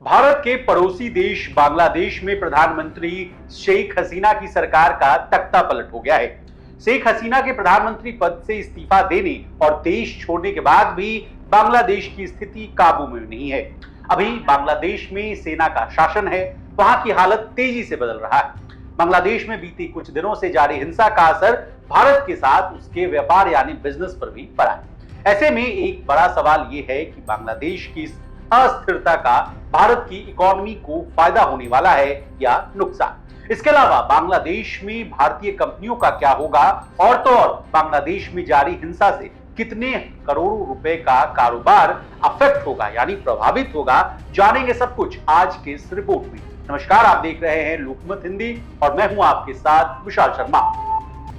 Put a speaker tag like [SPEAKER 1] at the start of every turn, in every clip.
[SPEAKER 1] भारत के पड़ोसी देश बांग्लादेश में प्रधानमंत्री शेख हसीना की सरकार का तख्ता पलट हो गया है। शेख हसीना के प्रधानमंत्री पद से इस्तीफा देने और देश छोड़ने के बाद भी बांग्लादेश की स्थिति काबू में नहीं है। अभी बांग्लादेश में सेना का शासन है, वहां की हालत तेजी से बदल रहा है। बांग्लादेश में बीते कुछ दिनों से जारी हिंसा का असर भारत के साथ उसके व्यापार यानी बिजनेस पर भी पड़ा है। ऐसे में एक बड़ा सवाल यह है कि बांग्लादेश की इस अस्थिरता का भारत की इकोनॉमी को फायदा होने वाला है या नुकसान। इसके अलावा बांग्लादेश में भारतीय कंपनियों का क्या होगा और तो और बांग्लादेश में जारी हिंसा से कितने करोड़ों रुपए का कारोबार अफेक्ट होगा यानी प्रभावित होगा, जानेंगे सब कुछ आज के इस रिपोर्ट में। नमस्कार, आप देख रहे हैं लोकमत हिंदी और मैं हूं आपके साथ विशाल शर्मा।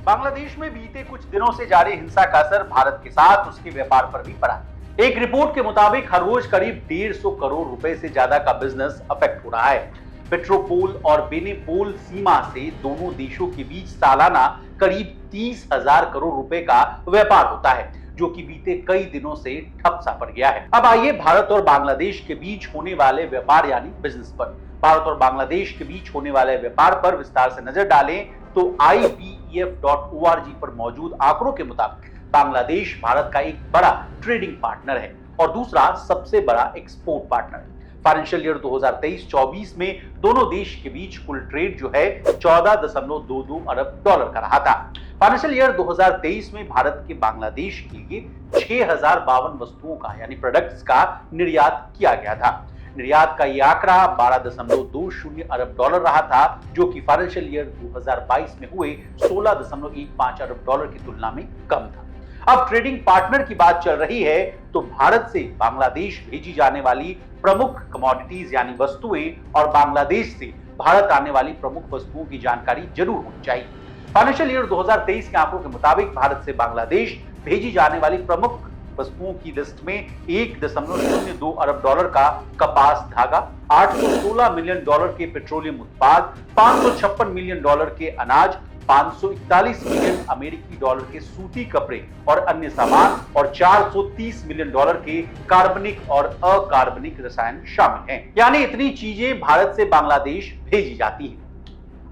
[SPEAKER 1] बांग्लादेश में बीते कुछ दिनों से जारी हिंसा का असर भारत के साथ उसके व्यापार पर भी पड़ा। एक रिपोर्ट के मुताबिक हर रोज करीब 150 करोड़ रुपए से ज्यादा का बिजनेस अफेक्ट हो रहा है। पेट्रोपोल और बेनेपोल सीमा से दोनों देशों के बीच सालाना करीब 30,000 करोड़ रुपए का व्यापार होता है, जो कि बीते कई दिनों से ठप सा पड़ गया है। अब आइए भारत और बांग्लादेश के बीच होने वाले व्यापार यानी बिजनेस पर, भारत और बांग्लादेश के बीच होने वाले व्यापार पर विस्तार से नजर डालें तो IBEF.org पर मौजूद आंकड़ों के मुताबिक बांग्लादेश भारत का एक बड़ा ट्रेडिंग पार्टनर है और दूसरा सबसे बड़ा एक्सपोर्ट पार्टनर है। फाइनेंशियल ईयर 2023-24 में दोनों देश के बीच कुल ट्रेड जो है 14.22 अरब डॉलर का रहा था। फाइनेंशियल ईयर 2023 में भारत के बांग्लादेश के लिए 6,052 वस्तुओं का यानी प्रोडक्ट्स का निर्यात किया गया था। निर्यात का यह आंकड़ा 12.20 अरब डॉलर रहा था, जो कि फाइनेंशियल ईयर 2022 में हुए 16.15 अरब डॉलर की तुलना में कम था। अब ट्रेडिंग पार्टनर की बात चल रही है तो भारत से बांग्लादेश भेजी जाने वाली प्रमुख कमोडिटीज यानी वस्तुएं और बांग्लादेश से भारत आने वाली प्रमुख वस्तुओं की जानकारी जरूर होनी चाहिए। फाइनेंशियल ईयर 2023 के आंकड़ों के मुताबिक भारत से बांग्लादेश भेजी जाने वाली प्रमुख वस्तुओं की लिस्ट में 1.02 अरब डॉलर का कपास धागा, 816 मिलियन डॉलर के पेट्रोलियम उत्पाद, 556 मिलियन डॉलर के अनाज, 541 मिलियन अमेरिकी डॉलर के सूती कपड़े और अन्य सामान और 430 मिलियन डॉलर के कार्बनिक और अकार्बनिक रसायन शामिल हैं। यानी इतनी चीजें भारत से बांग्लादेश भेजी जाती हैं।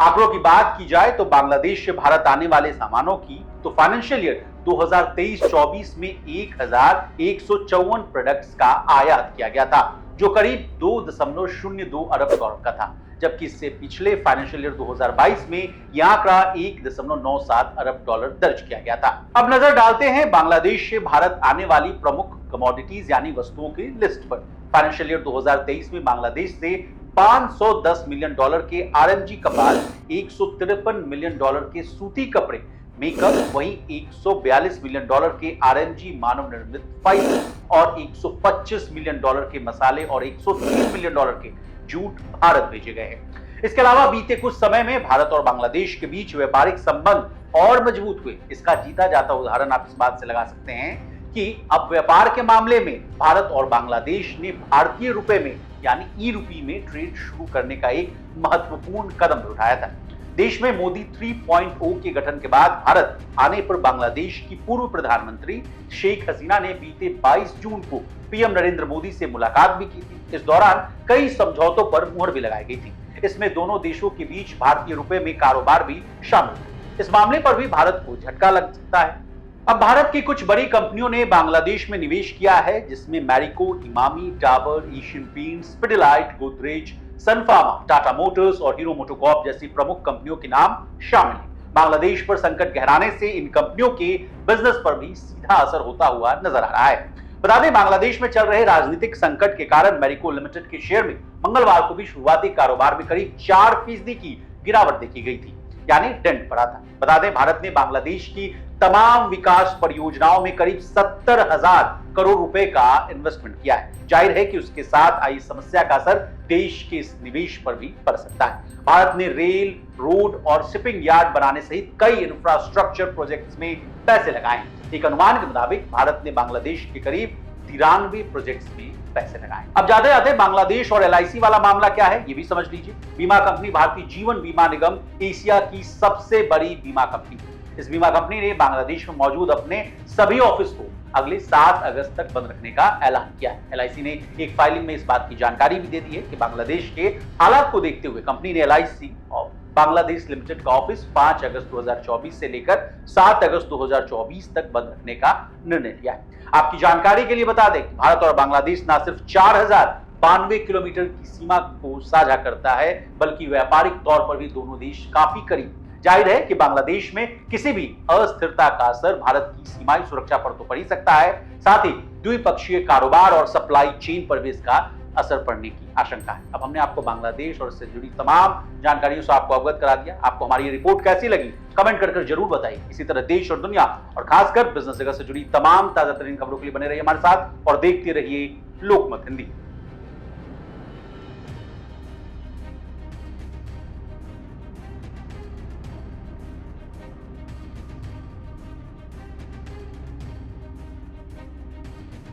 [SPEAKER 1] आंकड़ों की बात की जाए तो बांग्लादेश से भारत आने वाले सामानों की तो फाइनेंशियल ईयर 2023-24 में 1,154 प्रोडक्ट्स का आयात किया गया था, जो करीब 2.02 अरब डॉलर का था, जबकि इससे पिछले फाइनेंशियल ईयर 2022 में यह आंकड़ा 1.97 अरब डॉलर दर्ज किया गया था। अब नजर डालते हैं बांग्लादेश से भारत आने वाली प्रमुख कमोडिटीज यानी वस्तुओं की लिस्ट पर। फाइनेंशियल ईयर 2023 में बांग्लादेश से 510 मिलियन डॉलर के RMG कपास, 153 मिलियन डॉलर के सूती कपड़े, मेकअप, वहीं 142 मिलियन डॉलर के RMG मानव निर्मित फाइबर और 125 मिलियन डॉलर के मसाले और 103 मिलियन डॉलर के जूट भारत भेजे गए हैं। इसके अलावा बीते कुछ समय में भारत और बांग्लादेश के बीच व्यापारिक संबंध और मजबूत हुए। इसका जीता जाता उदाहरण आप इस बात से लगा सकते हैं कि अब व्यापार के मामले में भारत और बांग्लादेश ने भारतीय रुपए में यानी ई-रूपी में ट्रेड शुरू करने का एक महत्वपूर्ण कदम उठाया था। देश में मोदी 3.0 के गठन के बाद भारत आने पर बांग्लादेश की पूर्व प्रधानमंत्री शेख हसीना ने बीते 22 जून को पीएम नरेंद्र मोदी से मुलाकात भी की थी। इस दौरान कई समझौतों पर मुहर भी लगाई गई थी। इसमें दोनों देशों के बीच भारतीय रुपए में कारोबार भी शामिल था। इस मामले पर भी भारत को झटका लग सकता है। अब भारत की कुछ बड़ी कंपनियों ने बांग्लादेश में निवेश किया है, जिसमें Marico, Emami, Dabur, Asian paints, Pidilite, Godrej, Sun Pharma, Tata Motors और हीरो मोटोकॉर्प जैसी प्रमुख कंपनियों के नाम शामिल हैं। बांग्लादेश पर संकट गहराने से इन कंपनियों के बिजनेस पर भी सीधा असर होता हुआ नजर आ रहा है। बता दें, बांग्लादेश में चल रहे राजनीतिक संकट के कारण मैरिको लिमिटेड के शेयर में मंगलवार को भी शुरुआती कारोबार में करीब 4% की गिरावट देखी गई थी, यानी डेंट पड़ा था। बता दें, भारत ने बांग्लादेश की तमाम विकास परियोजनाओं में करीब 70,000 करोड़ रुपए का इन्वेस्टमेंट किया है। जाहिर है कि उसके साथ आई समस्या का असर देश के इस निवेश पर भी पड़ सकता है। भारत ने रेल, रोड और शिपिंग यार्ड बनाने सहित कई इंफ्रास्ट्रक्चर प्रोजेक्ट्स में पैसे लगाए हैं। एक अनुमान के मुताबिक भारत ने बांग्लादेश के करीब 93 प्रोजेक्ट्स में पैसे लगाए। अब जाते जाते बांग्लादेश और LIC वाला मामला क्या है ये भी समझ लीजिए। बीमा कंपनी भारतीय जीवन बीमा निगम एशिया की सबसे बड़ी बीमा कंपनी। इस बीमा कंपनी ने बांग्लादेश में मौजूद अपने सभी ऑफिस को अगले 7 अगस्त तक बंद रखने का ऐलान किया है। एलआईसी ने एक फाइलिंग में इस बात की जानकारी भी दे दी है कि बांग्लादेश के हालात को देखते हुए कंपनी ने एलआईसी और बांग्लादेश लिमिटेड का ऑफिस 5 अगस्त 2024 से लेकर 7 अगस्त 2024 तक बंद रखने का निर्णय लिया है। आपकी जानकारी के लिए बता दें कि भारत और बांग्लादेश न सिर्फ 4092 किलोमीटर की सीमा को साझा करता है, बल्कि व्यापारिक तौर पर भी दोनों देश काफी करीब। जाहिर है कि बांग्लादेश में किसी भी अस्थिरता का असर भारत की सीमाई सुरक्षा पर तो पड़ ही सकता है, साथ ही द्विपक्षीय कारोबार और सप्लाई चेन पर भी इसका असर पड़ने की आशंका है। अब हमने आपको बांग्लादेश और इससे जुड़ी तमाम जानकारियों से आपको अवगत करा दिया। आपको हमारी ये रिपोर्ट कैसी लगी कमेंट कर जरूर बताइए। इसी तरह देश और दुनिया और खासकर बिजनेस जगत से जुड़ी तमाम ताजा तरीन खबरों के लिए बने रहिए हमारे साथ और देखते रहिए लोकमत हिंदी।